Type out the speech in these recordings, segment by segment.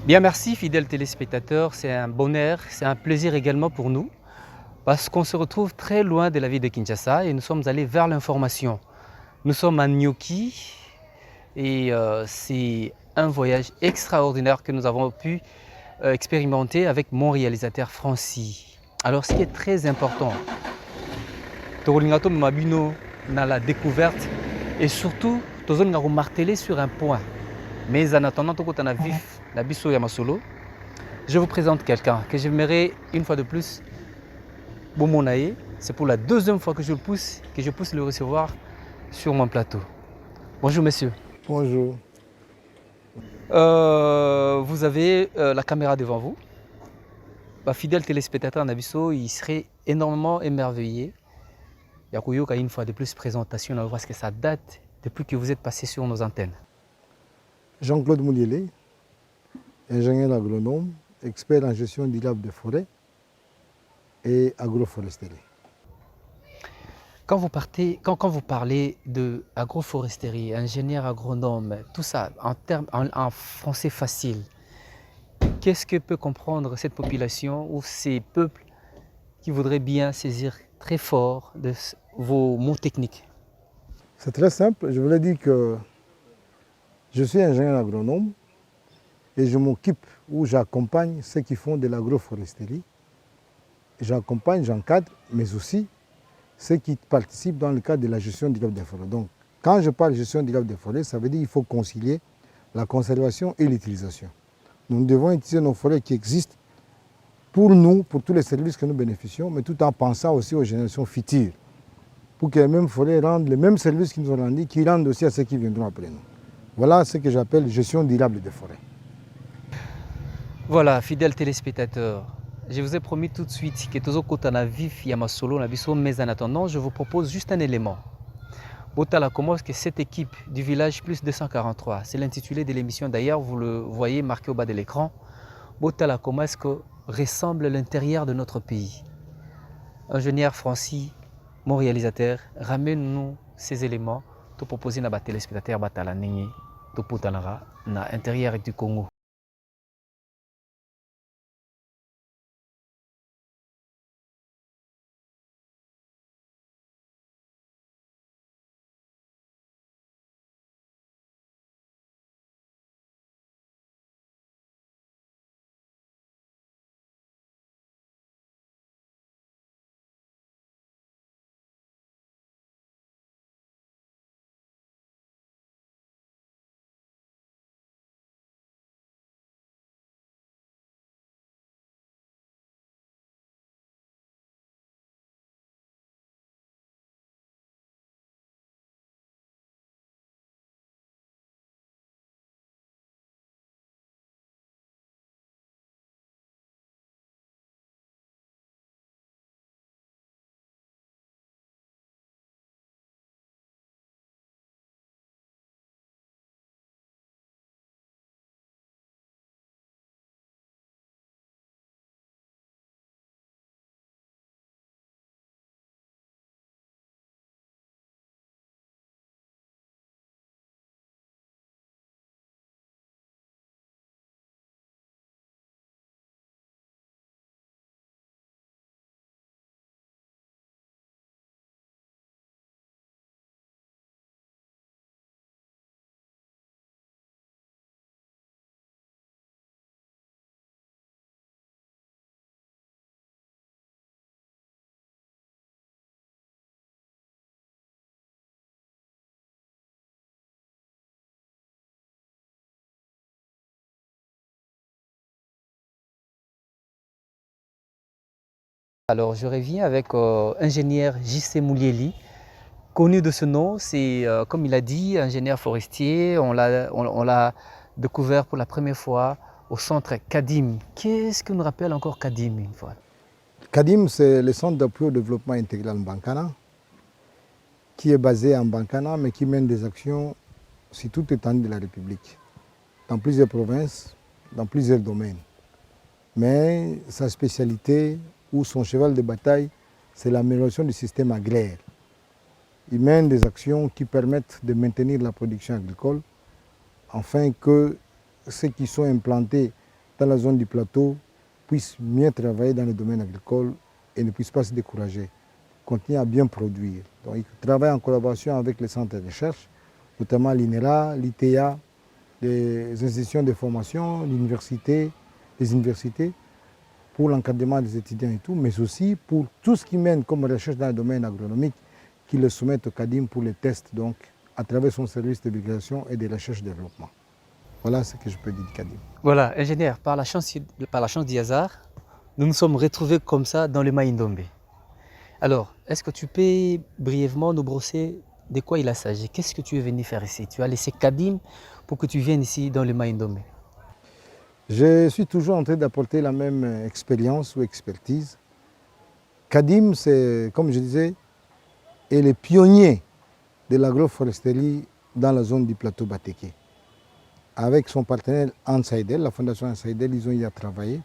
Bien, merci fidèles téléspectateurs, c'est un bonheur, c'est un plaisir également pour nous parce qu'on se retrouve très loin de la ville de Kinshasa et nous sommes allés vers l'information. Nous sommes à Nyoki et c'est un voyage extraordinaire que nous avons pu expérimenter avec mon réalisateur Francis. Alors ce qui est très important, Togolingato Mabino dans la découverte et surtout, Tozolinga marteler sur un point. Mais en attendant, Tokota na vif, la biso Yamasolo, je vous présente quelqu'un que j'aimerais une fois de plus Bomonaye. C'est pour la deuxième fois que je pousse le recevoir sur mon plateau. Bonjour monsieur. Bonjour. Vous avez la caméra devant vous. Fidèle téléspectateur Nabiso, il serait énormément émerveillé. Yakuyoka une fois de plus présentation, on va voir ce que ça date depuis que vous êtes passé sur nos antennes. Jean-Claude Moulielé, ingénieur agronome, expert en gestion durable de forêt et agroforesterie. Quand vous parlez de agroforesterie, ingénieur agronome, tout ça en français facile, qu'est-ce que peut comprendre cette population ou ces peuples qui voudraient bien saisir très fort de vos mots techniques? C'est très simple, je voulais dire que je suis ingénieur agronome et je m'occupe ou j'accompagne ceux qui font de l'agroforesterie. J'accompagne, j'encadre, mais aussi ceux qui participent dans le cadre de la gestion durable des forêts. Donc, quand je parle de gestion durable des forêts, ça veut dire qu'il faut concilier la conservation et l'utilisation. Nous devons utiliser nos forêts qui existent pour nous, pour tous les services que nous bénéficions, mais tout en pensant aussi aux générations futures, pour que les mêmes forêts rendent les mêmes services qu'ils nous ont rendus, qu'ils rendent aussi à ceux qui viendront après nous. Voilà ce que j'appelle gestion durable des forêts. Voilà, fidèles téléspectateurs, je vous ai promis tout de suite que Tozo Kotana Vif Yamasolo Nabiso, mais en attendant, je vous propose juste un élément. Botala commence que cette équipe du village plus 243, c'est l'intitulé de l'émission d'ailleurs, vous le voyez marqué au bas de l'écran. Botala commence que ressemble l'intérieur de notre pays. Ingénieur Francis, mon réalisateur, ramène-nous ces éléments pour proposer à nos téléspectateurs Batala Nengi, Topotanara, na intérieur du Congo. Alors je reviens avec ingénieur J.C. Moulieli, connu de ce nom, c'est comme il a dit, ingénieur forestier, on l'a découvert pour la première fois au centre Kadim. Qu'est-ce que nous rappelle encore Kadim une fois? CADIM, c'est le centre d'appui au développement intégral Bankana, qui est basé en Bankana, mais qui mène des actions sur toute l'étendue de la République, dans plusieurs provinces, dans plusieurs domaines. Mais sa spécialité ou son cheval de bataille, c'est l'amélioration du système agraire. Il mène des actions qui permettent de maintenir la production agricole, afin que ceux qui sont implantés dans la zone du plateau puissent mieux travailler dans le domaine agricole et ne puissent pas se décourager, continuer à bien produire. Donc ils travaillent en collaboration avec les centres de recherche, notamment l'INERA, l'ITEA, les institutions de formation, l'université, les universités, pour l'encadrement des étudiants et tout, mais aussi pour tout ce qui mène comme recherche dans le domaine agronomique, qui le soumettent au CADIM pour les tests, donc à travers son service de vulgarisation et de recherche et développement. Voilà ce que je peux dire du CADIM. Voilà, ingénieur, par la chance du hasard, nous nous sommes retrouvés comme ça dans le Maïndombe. Alors, est-ce que tu peux brièvement nous brosser de quoi il s'agit? Qu'est-ce que tu es venu faire ici? Tu as laissé CADIM pour que tu viennes ici dans le Maïndombe. Je suis toujours en train d'apporter la même expérience ou expertise. CADIM, c'est, comme je disais, est le pionnier de l'agroforesterie dans la zone du plateau Batéké. Avec son partenaire Ansaïdel, la fondation Ansaïdel, ils ont y à travailler.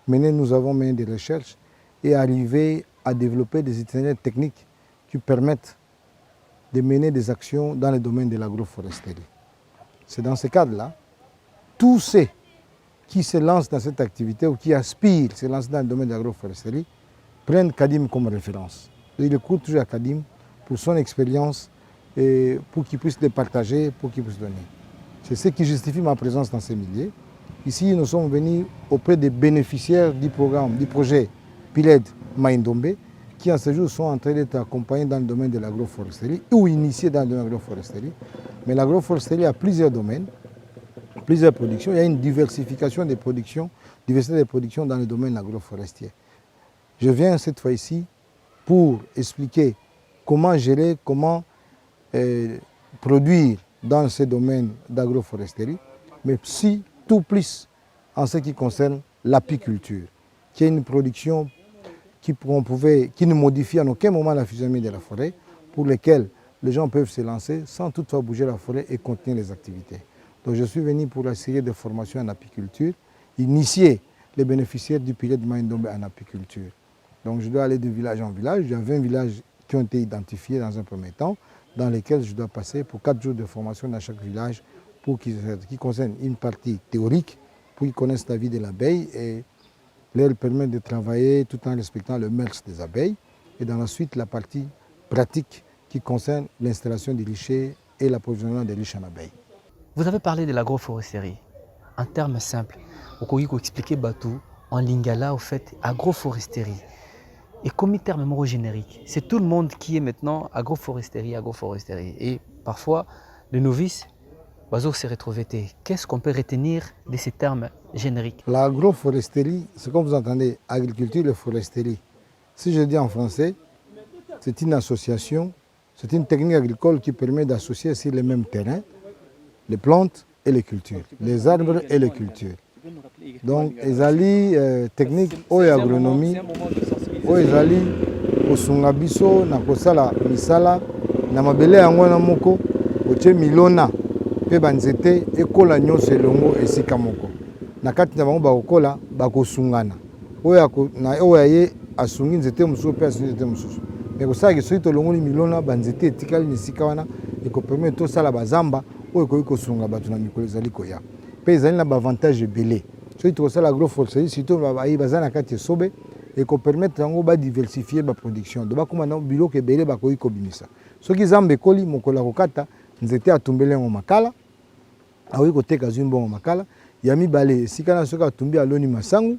Maintenant, nous avons mené des recherches et arrivé à développer des itinéraires techniques qui permettent de mener des actions dans le domaine de l'agroforesterie. C'est dans ce cadre-là, tous ceux qui se lancent dans cette activité ou qui aspirent à se lancer dans le domaine de l'agroforesterie prennent CADIM comme référence. Ils écoutent toujours à CADIM pour son expérience et pour qu'ils puissent les partager, pour qu'ils puissent donner. C'est ce qui justifie ma présence dans ces milieux. Ici, nous sommes venus auprès des bénéficiaires du programme, du projet PILED Maïndombe, qui en ce jour sont en train d'être accompagnés dans le domaine de l'agroforesterie ou initiés dans le domaine de l'agroforesterie. Mais l'agroforesterie a plusieurs domaines, plusieurs productions. Il y a une diversification des productions, diversité des productions dans le domaine agroforestier. Je viens cette fois-ci pour expliquer comment gérer, comment produire dans ce domaine d'agroforesterie, mais si tout plus en ce qui concerne l'apiculture, qui est une production qui ne modifie en aucun moment la physionomie de la forêt, pour lesquelles les gens peuvent se lancer sans toutefois bouger la forêt et continuer les activités. Donc je suis venu pour la série de formations en apiculture, initier les bénéficiaires du pilier de Maïndombe en apiculture. Donc je dois aller de village en village. Il y a 20 villages qui ont été identifiés dans un premier temps, dans lesquels je dois passer pour 4 jours de formation dans chaque village, qui concerne une partie théorique, pour qu'ils connaissent la vie de l'abeille et leur permettre de travailler tout en respectant le mœurs des abeilles. Et dans la suite, la partie pratique qui concerne l'installation des ruchers et l'approvisionnement des ruches en abeilles. Vous avez parlé de l'agroforesterie. En termes simples, vous pouvez expliquer Batou en lingala, au fait, agroforesterie. Et comme terme mot générique, c'est tout le monde qui est maintenant agroforesterie. Et parfois, les novices, se retrouver. Qu'est-ce qu'on peut retenir de ces termes génériques? L'agroforesterie, c'est comme vous entendez, agriculture et foresterie. Si je dis en français, c'est une association, c'est une technique agricole qui permet d'associer sur les mêmes terrains les plantes et les cultures, les arbres et les cultures. Donc, ezali technique oyo agronomie, oyo ezali kosunga biso na kosala misala na mabele yango na moko otie milona pe banzete ekola nyonso elongo esika moko. Na kati na bango bakokola bakosungana. Oyo aye asungi nzete mosusu pe asungi nzete mosusu. Mais kosala soki tolongoli milona banzete etikali na esika wana ekopermet tosala bazamba oyo ekoki kosunga bato na mikolo ezali koya. Pe ezali na bavantage ebele. Soki tokosala agroforesterie surtout baza na kati esobe ekopermettre yango badiversifier baproduction. Do bakoma na biloko ebele bakoki kobimisa. Soki zamba ekoli mokolo kokata nzete atumbeli yango makala akoki koteka zwi mbongo makala ya mibale esika na soki atumbi aloni masangu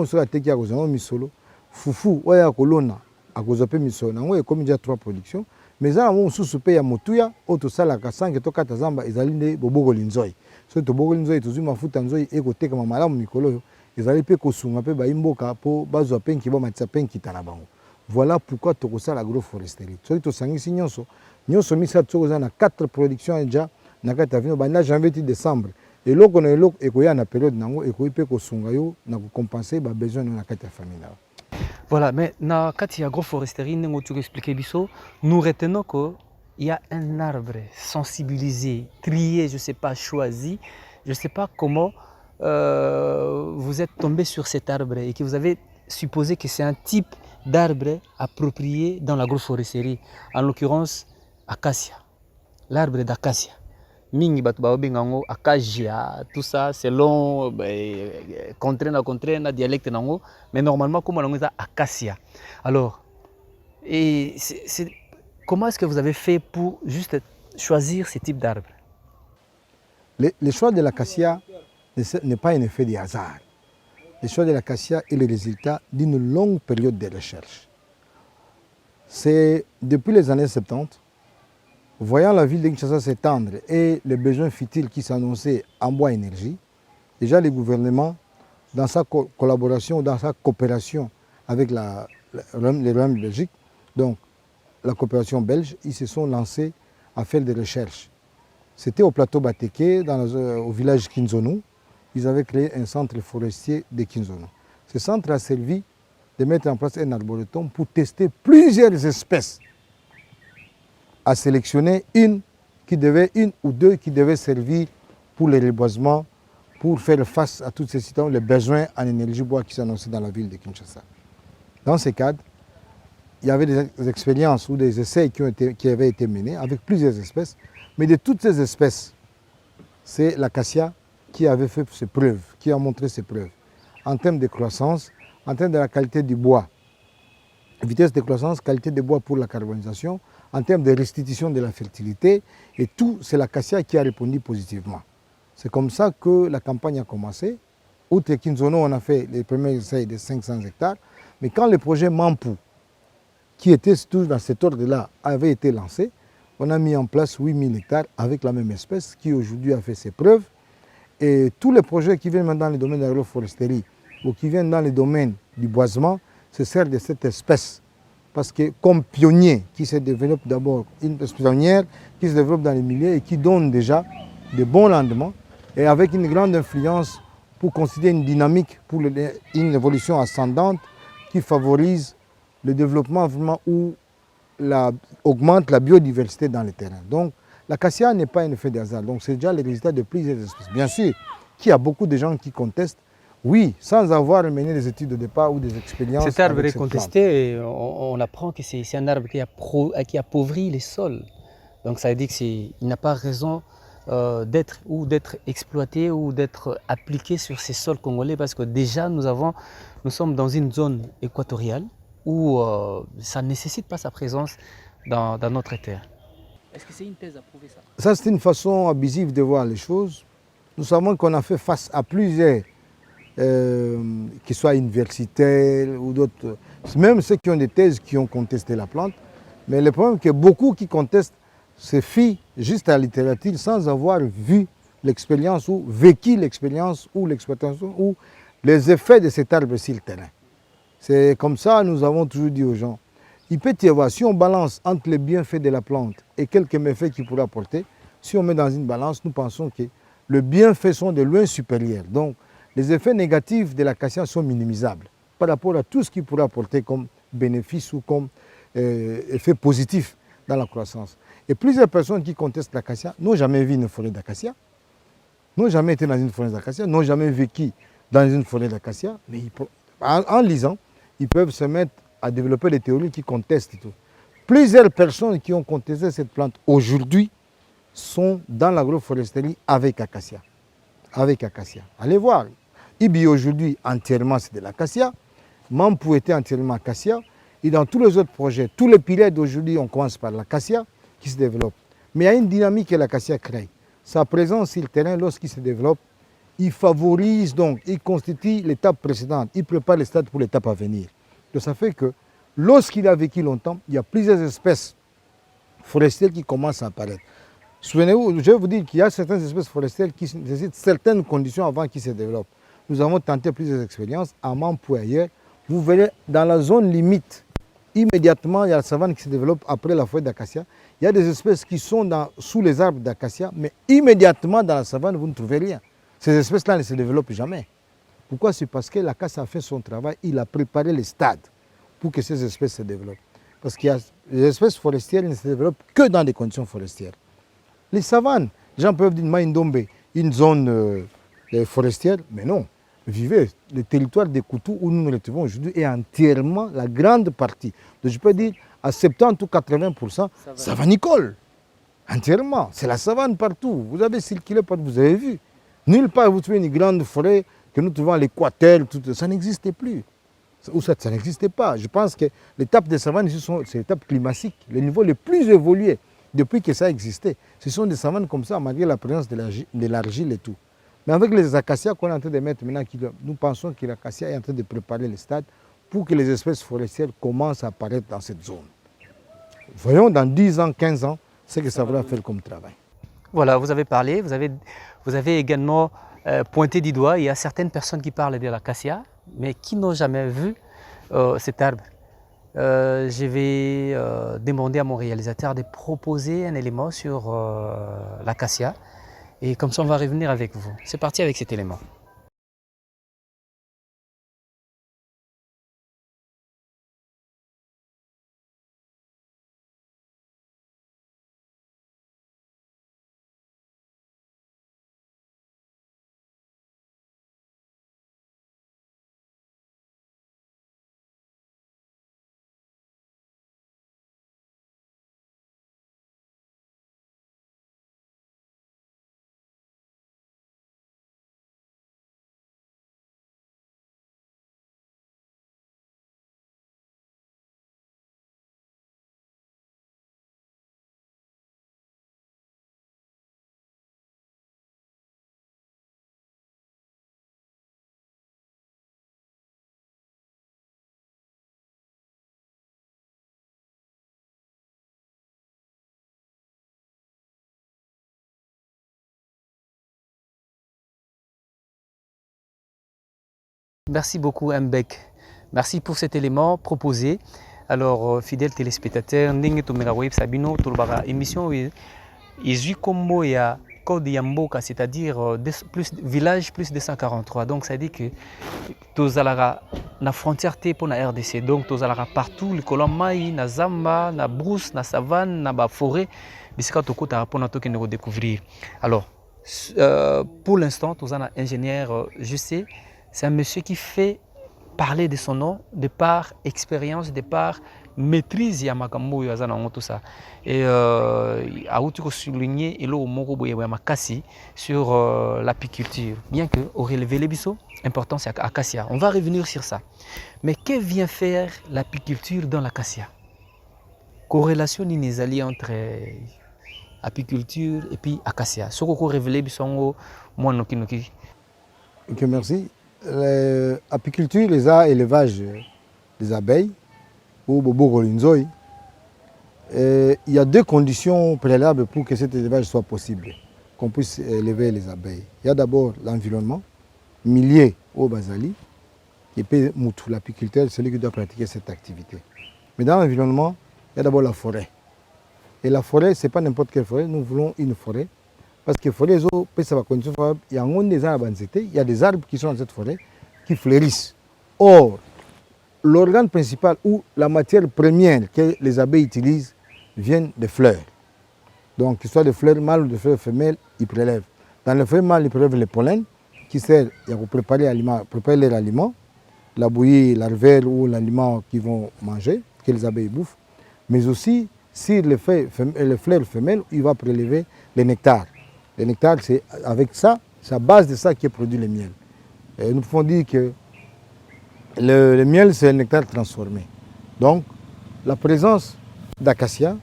soki ateki akozwa misolo fufu oyo akolona akozwa pe misolo nango ekomi déjà 3 productions. Mais eza na mosusu mpe ya motuya oyo tosalaka sanke tokata zamba ezali nde bobokoli nzoi. Soki tobokoli nzoi tozwi mafuta nzoi ekotekama malamu mikolo oyo ezali mpe kosunga mpe bayimboka mpo bazwa mpe nkiba matisa mpe nkita na bango. Voilà pourquoi tokosala agroforesterie. Soki tosangisi nyonso misato soki oza na 4 productions déjà na kati ya vino banda janvier ti décembre eloko na eloko ekoya na période nango ekoyi mpe kosunga yo na kokompense babesoin na kati ya famille na yo. Voilà, mais dans la agroforesterie, nous retenons qu'il y a un arbre sensibilisé, trié, je ne sais pas, choisi. Je ne sais pas comment vous êtes tombé sur cet arbre et que vous avez supposé que c'est un type d'arbre approprié dans l'agroforesterie, en l'occurrence acacia, l'arbre d'acacia. mingi bato baobenga yango acacia, tout ça selon contrée na dialecte nango, mais normalement comme on a acacia. Alors, et comment est-ce que vous avez fait pour juste choisir ce type d'arbre? Le choix de l'acacia n'est pas un effet de hasard. Le choix de l'acacia est le résultat d'une longue période de recherche. C'est depuis les années 70, voyant la ville de Kinshasa s'étendre et les besoins futurs qui s'annonçaient en bois énergie, déjà le gouvernement, dans sa collaboration, dans sa coopération avec le Royaume de Belgique, donc la coopération belge, ils se sont lancés à faire des recherches. C'était au plateau Bateke, au village Kinzonou. Ils avaient créé un centre forestier de Kinzonou. Ce centre a servi de mettre en place un arboretum pour tester plusieurs espèces, à sélectionner une ou deux qui devaient servir pour le reboisement, pour faire face à tous ces citoyens, les besoins en énergie bois qui s'annonçaient dans la ville de Kinshasa. Dans ce cadre, il y avait des expériences ou des essais qui avaient été menés avec plusieurs espèces, mais de toutes ces espèces, c'est l'acacia qui avait fait ses preuves, qui a montré ses preuves, en termes de croissance, en termes de la qualité du bois, vitesse de croissance, qualité de bois pour la carbonisation, en termes de restitution de la fertilité, et tout, c'est l'acacia qui a répondu positivement. C'est comme ça que la campagne a commencé. Outre Kinzono, on a fait les premiers essais de 500 hectares, mais quand le projet Mampou, qui était toujours dans cet ordre-là, avait été lancé, on a mis en place 8000 hectares avec la même espèce qui aujourd'hui a fait ses preuves. Et tous les projets qui viennent maintenant dans le domaine de l'agroforesterie ou qui viennent dans le domaine du boisement se servent de cette espèce. Parce que comme pionnier qui se développe d'abord, une espèce pionnière qui se développe dans les milieux et qui donne déjà de bons rendements et avec une grande influence pour considérer une dynamique, pour une évolution ascendante qui favorise le développement vraiment où augmente la biodiversité dans les terrains. Donc l'acacia n'est pas un effet de hasard, donc c'est déjà le résultat de plusieurs espèces. Bien sûr qu'il y a beaucoup de gens qui contestent, oui, sans avoir mené des études de départ ou des expériences. Cet arbre est contesté, on apprend que c'est un arbre qui appauvrit les sols. Donc ça veut dire qu'il n'a pas raison d'être exploité ou d'être appliqué sur ces sols congolais parce que déjà nous sommes dans une zone équatoriale où ça ne nécessite pas sa présence dans notre terre. Est-ce que c'est une thèse à prouver ça? Ça, c'est une façon abusive de voir les choses. Nous savons qu'on a fait face à plusieurs, qu'ils soient universitaires ou d'autres, même ceux qui ont des thèses qui ont contesté la plante. Mais le problème, c'est que beaucoup qui contestent se fient juste à la littérature sans avoir vu l'expérience ou vécu l'expérience ou l'exploitation ou les effets de cet arbre sur le terrain. C'est comme ça, nous avons toujours dit aux gens, il peut y avoir, si on balance entre les bienfaits de la plante et quelques méfaits qu'il pourrait apporter, si on met dans une balance, nous pensons que les bienfaits sont de loin supérieurs. Donc, les effets négatifs de l'acacia sont minimisables par rapport à tout ce qu'il pourrait apporter comme bénéfice ou comme effet positif dans la croissance. Et plusieurs personnes qui contestent l'acacia n'ont jamais vu une forêt d'acacia, n'ont jamais été dans une forêt d'acacia, n'ont jamais vécu dans une forêt d'acacia, mais en lisant, ils peuvent se mettre à développer des théories qui contestent tout. Plusieurs personnes qui ont contesté cette plante aujourd'hui sont dans l'agroforesterie avec acacia. Avec acacia. Allez voir. Ibi aujourd'hui entièrement c'est de l'acacia. Mampou était entièrement acacia. Et dans tous les autres projets, tous les piliers d'aujourd'hui, on commence par l'acacia qui se développe. Mais il y a une dynamique que l'acacia crée. Sa présence sur le terrain, lorsqu'il se développe, il favorise donc, il constitue l'étape précédente, il prépare les stades pour l'étape à venir. Donc ça fait que lorsqu'il a vécu longtemps, il y a plusieurs espèces forestières qui commencent à apparaître. Souvenez-vous, je vais vous dire qu'il y a certaines espèces forestières qui nécessitent certaines conditions avant qu'ils se développent. Nous avons tenté plusieurs expériences à Mampou et ailleurs. Vous verrez dans la zone limite, immédiatement il y a la savane qui se développe après la forêt d'acacia. Il y a des espèces qui sont sous les arbres d'acacia, mais immédiatement dans la savane, vous ne trouvez rien. Ces espèces-là ne se développent jamais. Pourquoi? C'est parce que l'acacia a fait son travail, il a préparé les stades pour que ces espèces se développent. Parce qu'il y a les espèces forestières ne se développent que dans des conditions forestières. Les savanes, les gens peuvent dire Maïndombe, une zone forestière, mais non. Vivez, le territoire des Koutou où nous nous retrouvons aujourd'hui est entièrement la grande partie. Donc je peux dire à 70 ou 80% savanicole. entièrement. C'est la savane partout. Vous avez circulé partout, vous avez vu. Nulle part vous trouvez une grande forêt que nous trouvons à l'Équateur, ça n'existait plus. Ou ça n'existait pas. Je pense que l'étape des savanes ici, c'est l'étape climatique, le niveau le plus évolué depuis que ça existait. Ce sont des savanes comme ça, malgré la présence de l'argile et tout. Mais avec les acacias qu'on est en train de mettre maintenant, nous pensons que l'acacia est en train de préparer le stade pour que les espèces forestières commencent à apparaître dans cette zone. Voyons dans 10 ans, 15 ans, ce que ça va faire comme travail. Voilà, vous avez parlé, vous avez également pointé du doigt, il y a certaines personnes qui parlent de l'acacia, mais qui n'ont jamais vu cet arbre. Je vais demander à mon réalisateur de proposer un élément sur l'acacia, et comme ça on va revenir avec vous. C'est parti avec cet élément. Merci beaucoup Mbek. Merci pour cet élément proposé. Alors, fidèles téléspectateurs, ndenge tomeka koyebisa bino tolobaka émission ezwi kombo ya code ya mboka, c'est-à-dire village plus 243. Donc ça dit que tozalaka na frontière te pour la RDC. Donc tozalaka partout, likolo mai, na zamba, na brousse, na savane, na ba forêt, bisika tokota pona tokende ko découvrir. Alors, pour l'instant, tozana ingénieur, je sais, c'est un monsieur qui fait parler de son nom, de par expérience, de par maîtrise ya makambo ya zana tout ça. Et a outu ko souligner elo moko boye ya makasi sur l'apiculture. Bien que au relevé les biso, important c'est acacia. On va revenir sur ça. Mais que vient faire l'apiculture dans l'acacia? Corrélation inésali entre apiculture et puis acacia. Ce qu'on révélé biso moi noki noki. Ok, merci. L'apiculture, les élevage des abeilles, ou bobo colinzoi, il y a deux conditions préalables pour que cet élevage soit possible, qu'on puisse élever les abeilles. Il y a d'abord l'environnement, milieu au basali, et puis l'apiculteur, c'est celui qui doit pratiquer cette activité. Mais dans l'environnement, il y a d'abord la forêt. Et la forêt, ce n'est pas n'importe quelle forêt, nous voulons une forêt. Parce que forêt, il y a des arbres qui sont dans cette forêt qui fleurissent. Or, l'organe principal ou la matière première que les abeilles utilisent viennent des fleurs. Donc, qu'il soit des fleurs mâles ou des fleurs femelles, ils prélèvent. Dans les fleurs mâles, ils prélèvent le pollen qui sert à préparer leur aliment, la bouillie, l'arvère ou l'aliment qu'ils vont manger, que les abeilles bouffent. Mais aussi, sur les fleurs femelles, il va prélever le nectar. Le nectar, c'est avec ça, c'est à base de ça qui est produit le miel. Et nous pouvons dire que le miel, c'est un nectar transformé. Donc, la présence d'acacia,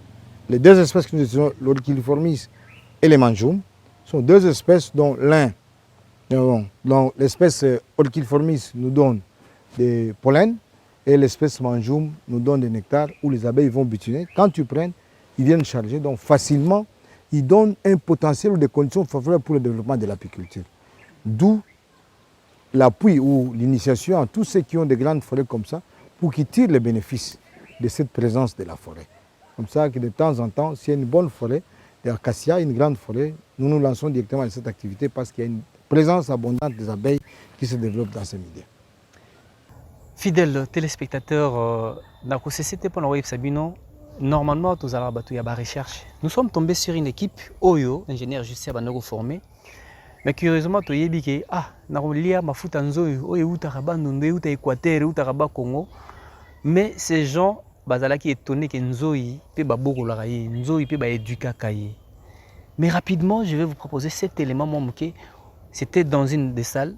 les deux espèces que nous utilisons, l'Orchiliformis et les manjoum, sont deux espèces dont l'espèce Orchiliformis nous donne des pollens et l'espèce manjoum nous donne des nectars où les abeilles vont butiner. Quand tu prends, ils viennent charger, donc facilement, ils donnent un potentiel ou des conditions favorables pour le développement de l'apiculture. D'où l'appui ou l'initiation à tous ceux qui ont des grandes forêts comme ça pour qu'ils tirent les bénéfices de cette présence de la forêt. Comme ça que de temps en temps, s'il y a une bonne forêt, d'acacia, une grande forêt, nous nous lançons directement dans cette activité parce qu'il y a une présence abondante des abeilles qui se développent dans ces milieux. Fidèles téléspectateurs, normalement, tous allons battre la recherche. Nous sommes tombés sur une équipe Oyo, ingénieur justement banoko formé. Mais curieusement, tu as dit que narolia mafuta nzoi, oyo utaraba nunde, uta Équateur, utaraba Congo. Mais ces gens, bazala qui étonnés que nzoi pe baboko la kaye, nzoi pe ba éduka kaye. Mais rapidement, je vais vous proposer cet élément, mon moqué. C'était dans une des salles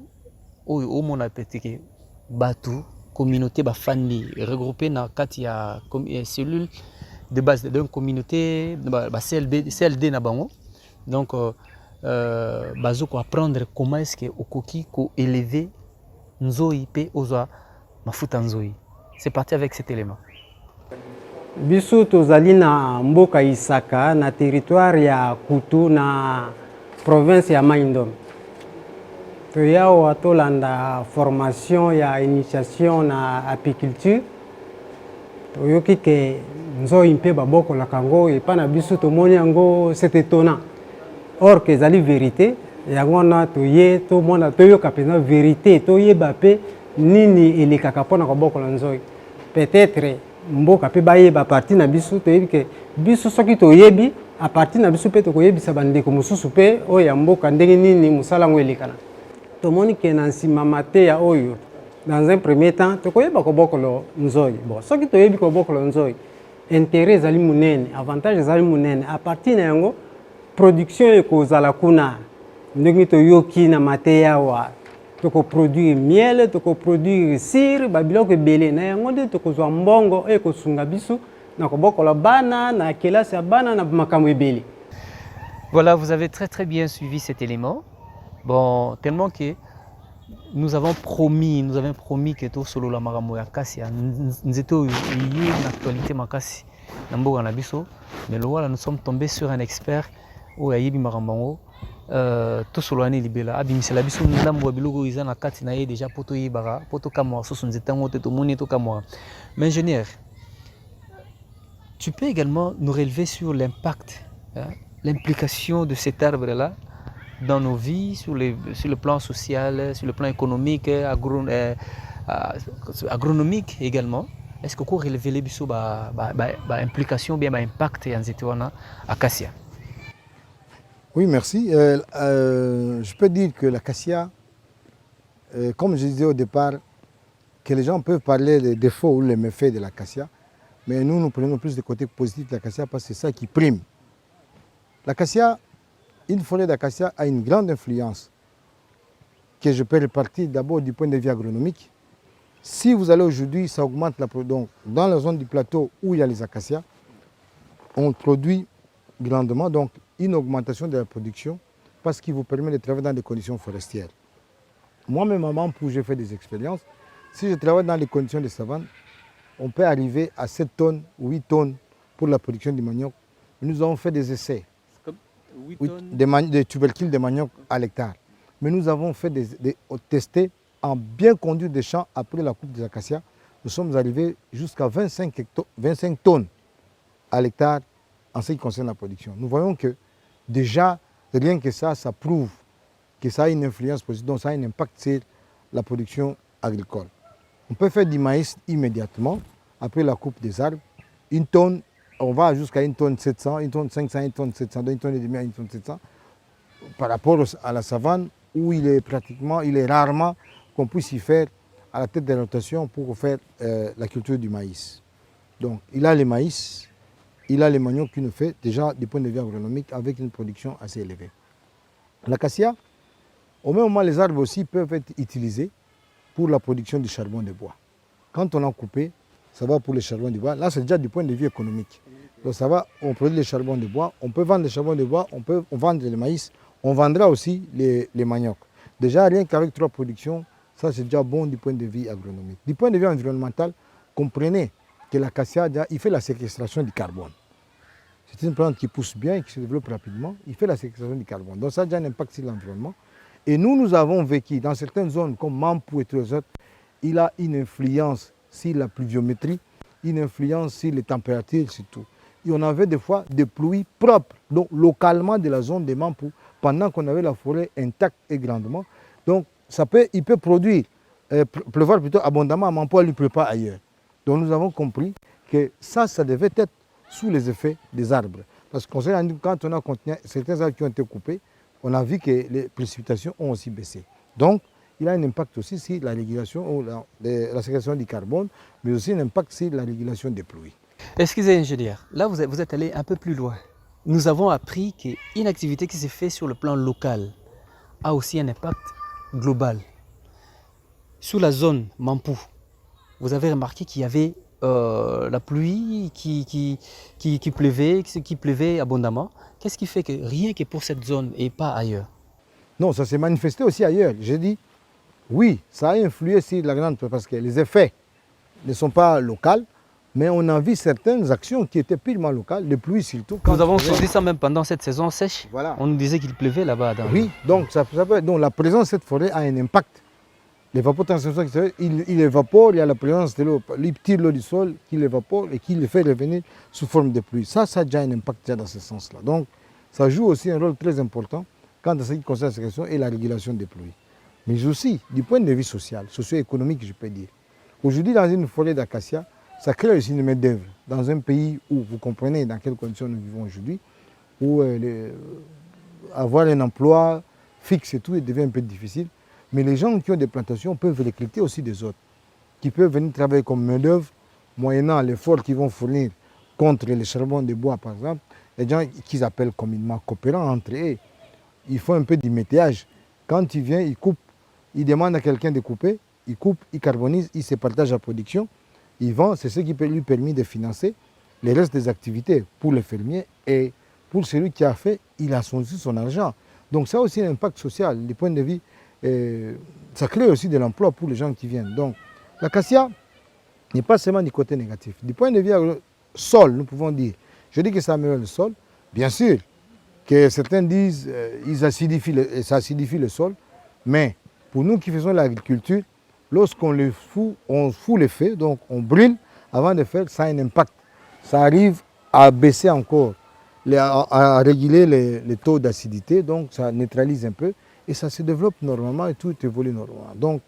où on a pété Batou, communauté Bafandi, regroupée dans 4 cellules de base d'une communauté, CLD na bango. Donc, bazo ko apprendre comment est-ce que okoki ko élever nzoi pe oza mafuta nzoi. C'est parti avec cet élément. Biso tozali na mboka Isaka na territoire ya Kutu na province ya Maindom. Toya wa tolanda formation ya initiation na apiculture. Toyoki ke nzoi mpe baboko la kango et pas na biso tomoni yango c'est étonnant. Or que ezali vérité yango na toye to mona toyoka pena vérité toyeba pe nini elekaka pona koboko la nzoi. Peut-être mboka pe bayeba parti na biso toyebi ke biso soki toyebi a parti na biso pe tokoyebisa bandeko mosusu pe oyo ya mboka ndenge nini mosala ngo elekana. Tomoni ke na nsima mate ya oyo dans un premier temps tokoyeba kobokolo nzoi. Bon soki toyebi kobokolo nzoi intérêt ezali munene, avantage ezali munene a partir na yango production ekozala kuna ndenge toyoki na mate yawa toko produire miel, toko produire cire, babiloko ebele na yango nde tokozwa mbongo ekosunga biso na kobokola bana na kelasi ya bana na makambo ebele. Voilà, vous avez très bien suivi cet élément. Bon, tellement que nous avons promis que tout solo la makambo ya kasi nzeto yé l'actualité makasi na mboka na biso, mais là nous sommes tombés sur un expert ou ayibi makambo tout solo ani libela abimisela biso ndambo biloko iza na kati na ye déjà poto yibara poto kamwa soso nzeta ngote to moni to kamwa. Mais ingénieur, tu peux également nous relever sur l'impact, l'implication de cet arbre-là dans nos vies, sur le plan social, sur le plan économique, agronomique également. Est-ce que vous relevez les biso implication bien impact en zétoana acacia? Oui, merci. Je peux dire que l'acacia, comme je disais au départ, que les gens peuvent parler des défauts ou les méfaits de l'acacia, mais nous prenons plus le côté positif de l'acacia parce que c'est ça qui prime. L'acacia, une forêt d'acacia a une grande influence que je peux répartir d'abord du point de vue agronomique. Si vous allez aujourd'hui, ça augmente la production. Dans la zone du plateau où il y a les acacias, on produit grandement, donc une augmentation de la production parce qu'il vous permet de travailler dans des conditions forestières. Moi-même, maman, j'ai fait des expériences. Si je travaille dans les conditions de savane, on peut arriver à 7 tonnes, 8 tonnes pour la production du manioc. Nous avons fait des essais. Des tubercules de manioc à l'hectare. Mais nous avons fait testé en bien conduite des champs après la coupe des acacias. Nous sommes arrivés jusqu'à 25 tonnes à l'hectare en ce qui concerne la production. Nous voyons que déjà, rien que ça prouve que ça a une influence positive, donc ça a un impact sur la production agricole. On peut faire du maïs immédiatement après la coupe des arbres. Une tonne, on va jusqu'à 1 tonne 700, 1 tonne 500, 1 tonne 700, 1 tonne et demi à 1 tonne 700 par rapport à la savane où il est rarement qu'on puisse y faire à la tête de rotation pour faire la culture du maïs. Donc il a les maïs, il a les maniocs qu'il nous fait déjà du point de vue agronomique avec une production assez élevée. L'acacia, au même moment les arbres aussi peuvent être utilisés pour la production du charbon de bois. Quand on a coupé, ça va pour le charbon de bois. Là, c'est déjà du point de vue économique. Donc ça va, on produit le charbon de bois, on peut vendre le charbon de bois, on peut vendre le maïs, on vendra aussi les maniocs. Déjà, rien qu'avec 3 productions, ça c'est déjà bon du point de vue agronomique. Du point de vue environnemental, comprenez que l'acacia, il fait la séquestration du carbone. C'est une plante qui pousse bien et qui se développe rapidement. Il fait la séquestration du carbone. Donc ça a déjà un impact sur l'environnement. Et nous avons vécu dans certaines zones comme Mampou et tous les autres, il a une influence sur la pluviométrie, une influence sur les températures surtout. Et on avait des fois des pluies propres, donc localement de la zone de Mampou, pendant qu'on avait la forêt intacte et grandement. Donc il peut produire, pleuvoir plutôt abondamment à Mampou, il ne pleut pas ailleurs. Donc nous avons compris que ça devait être sous les effets des arbres. Parce que quand on a continué, certains arbres qui ont été coupés, on a vu que les précipitations ont aussi baissé. Donc, il a un impact aussi sur la régulation, la séquestration du carbone, mais aussi un impact sur la régulation des pluies. Excusez, ingénieur, là vous êtes allé un peu plus loin. nous avons appris qu'une activité qui se fait sur le plan local a aussi un impact global. Sur la zone Mampou, vous avez remarqué qu'il y avait la pluie qui pleuvait abondamment. Qu'est-ce qui fait que rien que pour cette zone et pas ailleurs? Non, ça s'est manifesté aussi ailleurs. J'ai dit, oui, ça a influé sur la grande parce que les effets ne sont pas locaux, mais on a vu certaines actions qui étaient purement locales, les pluies surtout. Nous avons senti ça même pendant cette saison sèche. Voilà. On nous disait qu'il pleuvait là-bas. Oui, donc, donc la présence de cette forêt a un impact. L'évapotranspiration, il évapore, il y a la présence de l'eau, il tire l'eau du sol, qu'il évapore et qu'il le fait revenir sous forme de pluie. Ça a déjà un impact déjà dans ce sens-là. Donc, ça joue aussi un rôle très important quant à ce qui concerne cette question et la régulation des pluies. Mais aussi, du point de vue social, socio-économique, je peux dire. Aujourd'hui, dans une forêt d'acacia, ça crée aussi une main-d'œuvre. Dans un pays où, vous comprenez dans quelles conditions nous vivons aujourd'hui, où avoir un emploi fixe et tout, il devient un peu difficile. Mais les gens qui ont des plantations peuvent recruter aussi des autres, qui peuvent venir travailler comme main-d'œuvre, moyennant l'effort qu'ils vont fournir contre les charbons de bois, par exemple. Les gens qu'ils appellent communément coopérants entre eux, ils font un peu du métayage. Quand il vient, il coupe, il demande à quelqu'un de couper, il coupe, il carbonise, il se partage la production, il vend, c'est ce qui lui permet de financer les restes des activités pour le fermier et pour celui qui a fait, il a aussi son argent. Donc ça a aussi un impact social, du point de vue. Ça crée aussi de l'emploi pour les gens qui viennent. Donc, l'acacia n'est pas seulement du côté négatif. Du point de vue sol, nous pouvons dire, je dis que ça améliore le sol, bien sûr, que certains disent ça acidifie le sol, mais pour nous qui faisons l'agriculture, lorsqu'on le fout, on fout le feu, donc on brûle avant de faire, ça a un impact. Ça arrive à baisser encore, à réguler les taux d'acidité, donc ça neutralise un peu. Et ça se développe normalement et tout évolue normalement. Donc,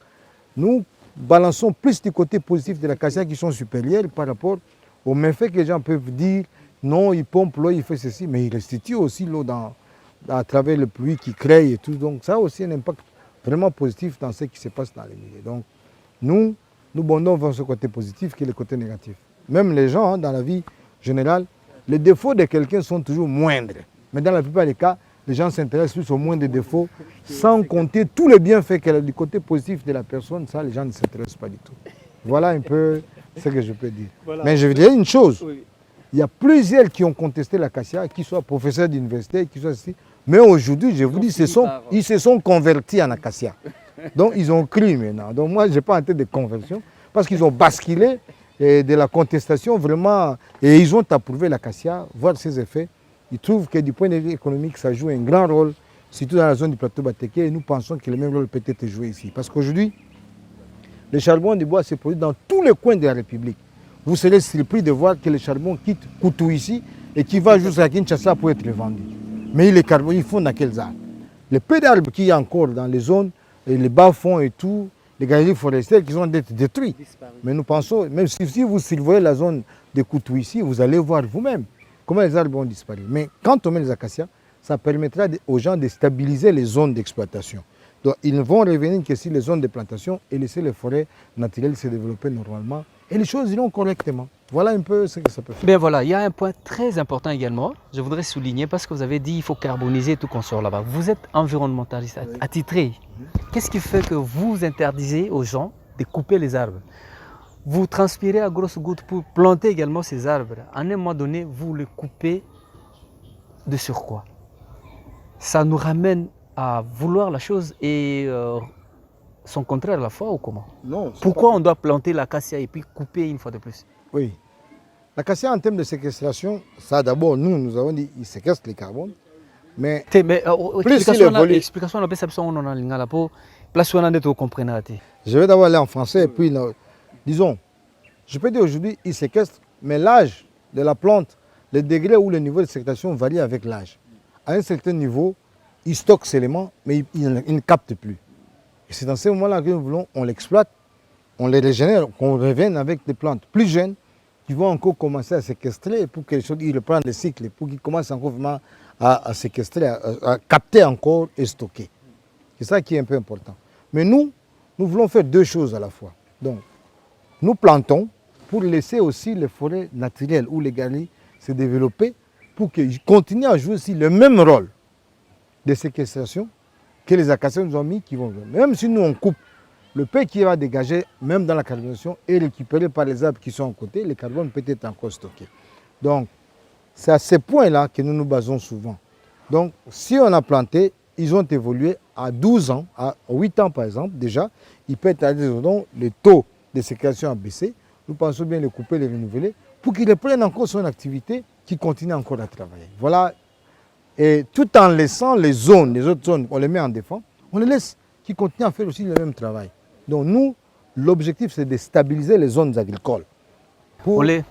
nous balançons plus du côté positif de l'acacia qui sont supérieurs par rapport aux méfaits que les gens peuvent dire. Non, il pompe l'eau, il fait ceci, mais il restitue aussi l'eau à travers le pluie qui crée et tout. Donc, ça a aussi un impact vraiment positif dans ce qui se passe dans les milieux. Donc, nous bondons vers ce côté positif qui est le côté négatif. Même les gens, dans la vie générale, les défauts de quelqu'un sont toujours moindres. Mais dans la plupart des cas, les gens s'intéressent plus aux moindres défauts, sans compter tous les bienfaits qu'elle a du côté positif de la personne. Ça, les gens ne s'intéressent pas du tout. Voilà un peu ce que je peux dire. Voilà. Mais je veux dire une chose. Oui. Il y a plusieurs qui ont contesté l'acacia, qui soient professeurs d'université, qui soient ici. Mais aujourd'hui, je vous dis, ils se sont convertis en acacia. Donc, ils ont cru maintenant. Donc, moi, je n'ai pas en tête de conversion, parce qu'ils ont basculé de la contestation vraiment, et ils ont approuvé l'acacia, voir ses effets. Ils trouvent que du point de vue économique, ça joue un grand rôle, surtout dans la zone du plateau Batéké, et nous pensons que le même rôle peut être joué ici. Parce qu'aujourd'hui, le charbon de bois se produit dans tous les coins de la République. Vous serez surpris de voir que le charbon quitte Koutou ici et qui va jusqu'à Kinshasa pour être vendu. Mais ils font dans quels arbres? Les peu d'arbres qu'il y a encore dans les zones, et les bas-fonds et tout, les galeries forestières qui sont d'être détruits. Mais nous pensons, même si vous survolez la zone de Koutou ici, vous allez voir vous-même comment les arbres ont disparu. Mais quand on met les acacias, ça permettra aux gens de stabiliser les zones d'exploitation. Donc ils ne vont revenir que sur les zones de plantation et laisser les forêts naturelles se développer normalement. Et les choses iront correctement. Voilà un peu ce que ça peut faire. Bien voilà, il y a un point très important également, je voudrais souligner, parce que vous avez dit qu'il faut carboniser tout qu'on sort là-bas. Vous êtes environnementaliste attitré. Qu'est-ce qui fait que vous interdisez aux gens de couper les arbres? Vous transpirez à grosses gouttes pour planter également ces arbres. À un moment donné, vous les coupez de surcroît. Ça nous ramène à vouloir la chose et son contraire à la fois ou comment? Non. Pourquoi on doit planter l'acacia et puis couper une fois de plus? Oui. L'acacia en termes de séquestration, ça d'abord, nous avons dit qu'il séquestre le carbone. Mais plus explication, on appelle ça on a l'ingala pour place on a d'être comprenable. Je vais d'abord aller en français et puis disons, je peux dire aujourd'hui il séquestre, mais l'âge de la plante, le degré ou le niveau de séquestration varie avec l'âge. À un certain niveau, il stocke ses éléments, mais il ne capte plus. Et c'est dans ce moment-là que nous voulons, on l'exploite, on les régénère, qu'on revienne avec des plantes plus jeunes qui vont encore commencer à séquestrer pour que les choses reprennent le cycle, pour qu'ils commencent encore vraiment à séquestrer, à capter encore et stocker. C'est ça qui est un peu important. Mais nous voulons faire deux choses à la fois. Donc, nous plantons pour laisser aussi les forêts naturelles ou les galeries se développer pour qu'ils continuent à jouer aussi le même rôle de séquestration que les acacias nous ont mis, qui vont. Même si nous on coupe, le paix qui va dégager, même dans la carbonisation, est récupéré par les arbres qui sont à côté, le carbone peut être encore stocké. Donc, c'est à ces points-là que nous nous basons souvent. Donc, si on a planté, ils ont évolué à 12 ans, à 8 ans par exemple, déjà, ils peuvent aller donc le taux de séquestration a baissé. Nous pensons bien les couper, les renouveler, pour qu'ils reprennent encore son activité, qu'ils continuent encore à travailler. Voilà. Et tout en laissant les autres zones, on les met en défense, on les laisse qui continuent à faire aussi le même travail. Donc nous, l'objectif c'est de stabiliser les zones agricoles. Pour que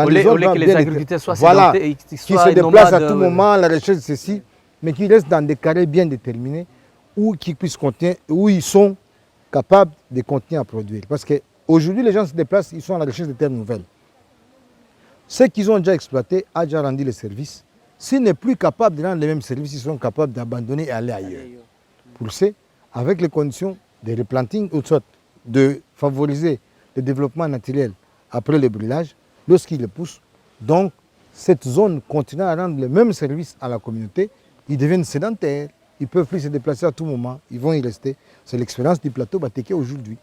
les agriculteurs soient sédentaires et qui se déplacent à tout moment à la recherche de ceci, mais qui restent dans des carrés bien déterminés où ils sont capables de continuer à produire. Parce qu'aujourd'hui, les gens se déplacent, ils sont à la recherche de terres nouvelles. Ceux qu'ils ont déjà exploités ont déjà rendu le service. S'ils n'est plus capable de rendre les mêmes services, ils sont capables d'abandonner et aller ailleurs. Pour ça, avec les conditions de replanting, ou soit de favoriser le développement naturel après le brûlage, lorsqu'ils le poussent, donc cette zone continue à rendre le même service à la communauté, ils deviennent sédentaires, ils ne peuvent plus se déplacer à tout moment, ils vont y rester. C'est l'expérience du plateau Bateke aujourd'hui.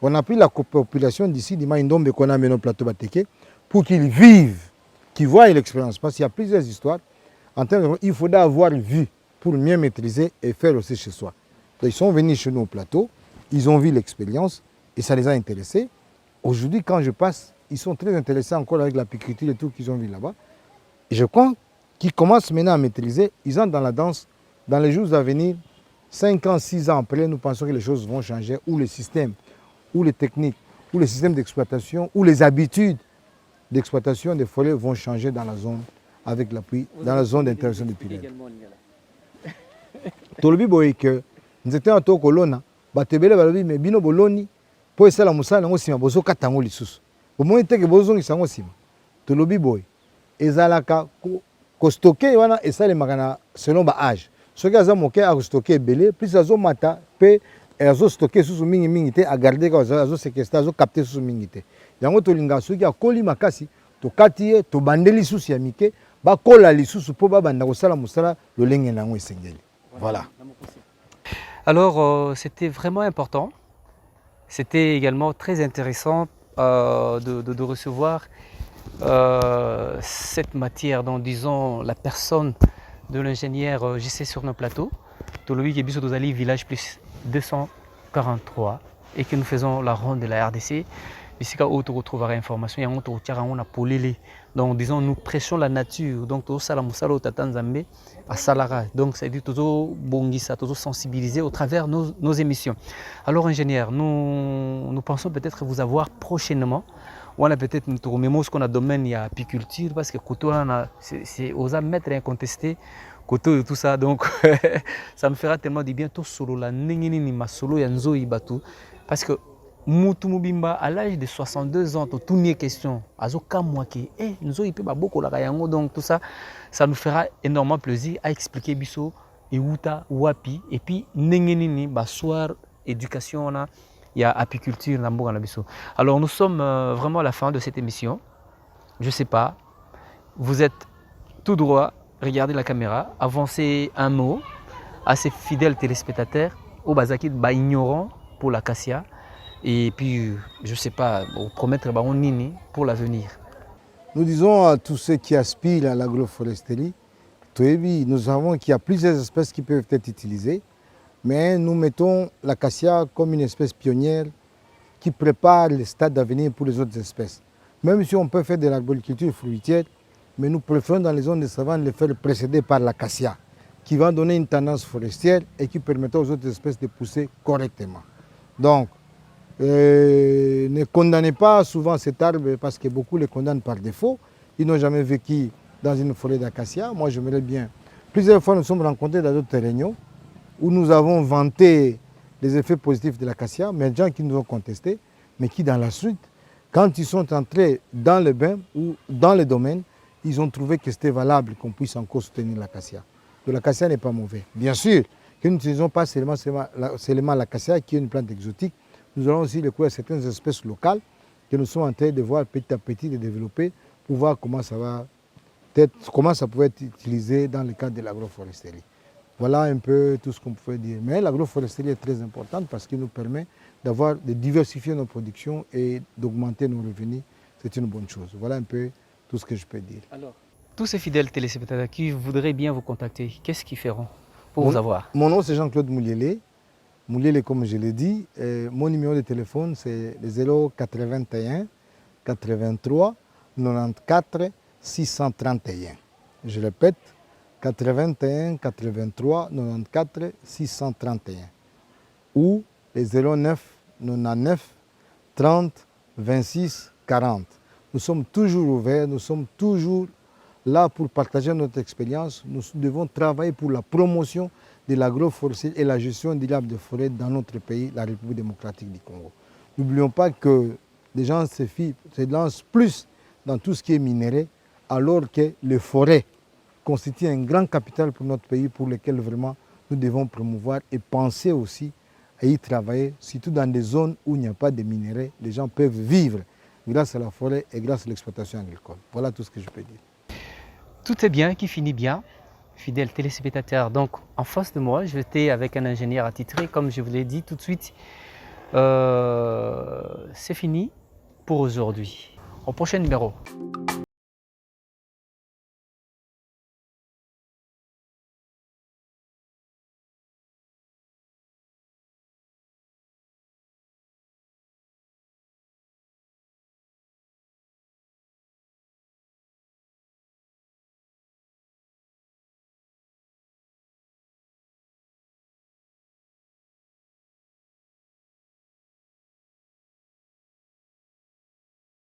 On a pris la population d'ici, du Maïndombe qu'on a mené au plateau Bateke, pour qu'ils vivent, qu'ils voient l'expérience. Parce qu'il y a plusieurs histoires. En termes de, il faudra avoir vu pour mieux maîtriser et faire aussi chez soi. Donc, ils sont venus chez nous au plateau, ils ont vu l'expérience et ça les a intéressés. Aujourd'hui, quand je passe, ils sont très intéressés encore avec l'apiculture et tout qu'ils ont vu là-bas. Et je crois qu'ils commencent maintenant à maîtriser, ils entrent dans la danse. Dans les jours à venir, 5 ans, 6 ans après, nous pensons que les choses vont changer, ou le système, ou les techniques, ou les systèmes d'exploitation, ou les habitudes d'exploitation des forêts vont changer dans la zone avec l'appui, dans la zone d'intervention du pilote. Tolobi boye que nous étions à Tokolona, batebele balobi mais bino boloni po esala musala nango sima bozo katango lisusu. Bomoni teke bozo ngisango sima. Tolobi boye ezalaka ko stocker wana esalemaka na selon ba âge. Soki aza moke a stocker ebele, plus azo mata pe azo stocker susu mingi mingi te a garder ka azo séquestrer azo capter susu mingi te. Yango tolinga soki akoli makasi to kati ye to bandeli susu ya mike ba kola lisusu po ba banda kosala musala lolenge nango esengeli. Voilà. Alors, c'était vraiment important. C'était également très intéressant de recevoir cette matière dont, disons, la personne de l'ingénieur JC sur nos plateaux, Tolobi Kebiso Dozali, village plus 243, et que nous faisons la ronde de la RDC. Ici, quand on retrouvera l'information, il y a un autre qui a polélé. Donc, disons, nous prêchons la nature. Donc, tout ça, à Salara. Donc, c'est-à-dire, toujours bongisa, toujours sensibiliser au travers nos émissions. Alors, ingénieur, nous pensons peut-être vous avoir prochainement. On a peut-être nous même ce qu'on a domaine, il y a apiculture, parce que c'est aux maîtres incontestés. Côté de tout ça, donc ça me fera tellement du bien. Tout solo la ningini ni masolo yanzo ibatu, parce que Moutou Moubimba, à l'âge de 62 ans, tout n'est question. Azoka Mouake, nous avons beaucoup la Kayango, donc tout ça, ça nous fera énormément plaisir à expliquer Bisso et Wuta, Wapi, et puis Nengenini, soir, éducation, il y a apiculture, Nambour, Bisso. Alors nous sommes vraiment à la fin de cette émission. Je ne sais pas, vous êtes tout droit, regardez la caméra, avancez un mot à ces fidèles téléspectateurs, au Bazaki, ignorants pour la Cassia. Et puis, je ne sais pas, promettre Nini pour l'avenir. Nous disons à tous ceux qui aspirent à l'agroforesterie, nous savons qu'il y a plusieurs espèces qui peuvent être utilisées, mais nous mettons l'acacia comme une espèce pionnière qui prépare le stade d'avenir pour les autres espèces. Même si on peut faire de l'arboriculture fruitière, mais nous préférons dans les zones de savane les faire précéder par l'acacia, qui va donner une tendance forestière et qui permettra aux autres espèces de pousser correctement. Donc, ne condamnez pas souvent cet arbre parce que beaucoup le condamnent par défaut. Ils n'ont jamais vécu dans une forêt d'acacia. Moi, j'aimerais bien. Plusieurs fois, nous sommes rencontrés dans d'autres réunions où nous avons vanté les effets positifs de l'acacia, mais des gens qui nous ont contestés, mais qui, dans la suite, quand ils sont entrés dans le bain ou dans le domaine, ils ont trouvé que c'était valable qu'on puisse encore soutenir l'acacia. L'acacia n'est pas mauvais. Bien sûr que nous n'utilisons pas seulement l'acacia, qui est une plante exotique. Nous allons aussi découvrir certaines espèces locales que nous sommes en train de voir petit à petit de développer pour voir comment ça va peut-être comment ça pouvait être utilisé dans le cadre de l'agroforesterie. Voilà un peu tout ce qu'on pouvait dire. Mais l'agroforesterie est très importante parce qu'il nous permet de diversifier nos productions et d'augmenter nos revenus. C'est une bonne chose. Voilà un peu tout ce que je peux dire. Alors, tous ces fidèles téléspectateurs qui voudraient bien vous contacter, qu'est-ce qu'ils feront pour vous avoir? Mon nom, c'est Jean-Claude Moulélé. Moulélé, comme je l'ai dit. Mon numéro de téléphone, c'est le 081 83 94 631. Je répète, 81 83 94 631. Ou les 09 99 30 26 40. Nous sommes toujours ouverts, nous sommes toujours là pour partager notre expérience. Nous devons travailler pour la promotion de l'agroforesterie et la gestion durable des forêts dans notre pays, la République démocratique du Congo. N'oublions pas que les gens se lancent plus dans tout ce qui est minéré, alors que les forêts constituent un grand capital pour notre pays, pour lequel vraiment nous devons promouvoir et penser aussi à y travailler, surtout dans des zones où il n'y a pas de minerais. Les gens peuvent vivre grâce à la forêt et grâce à l'exploitation agricole. Voilà tout ce que je peux dire. Tout est bien qui finit bien, fidèles téléspectateurs. Donc en face de moi, j'étais avec un ingénieur attitré, comme je vous l'ai dit tout de suite. C'est fini pour aujourd'hui. Au prochain numéro.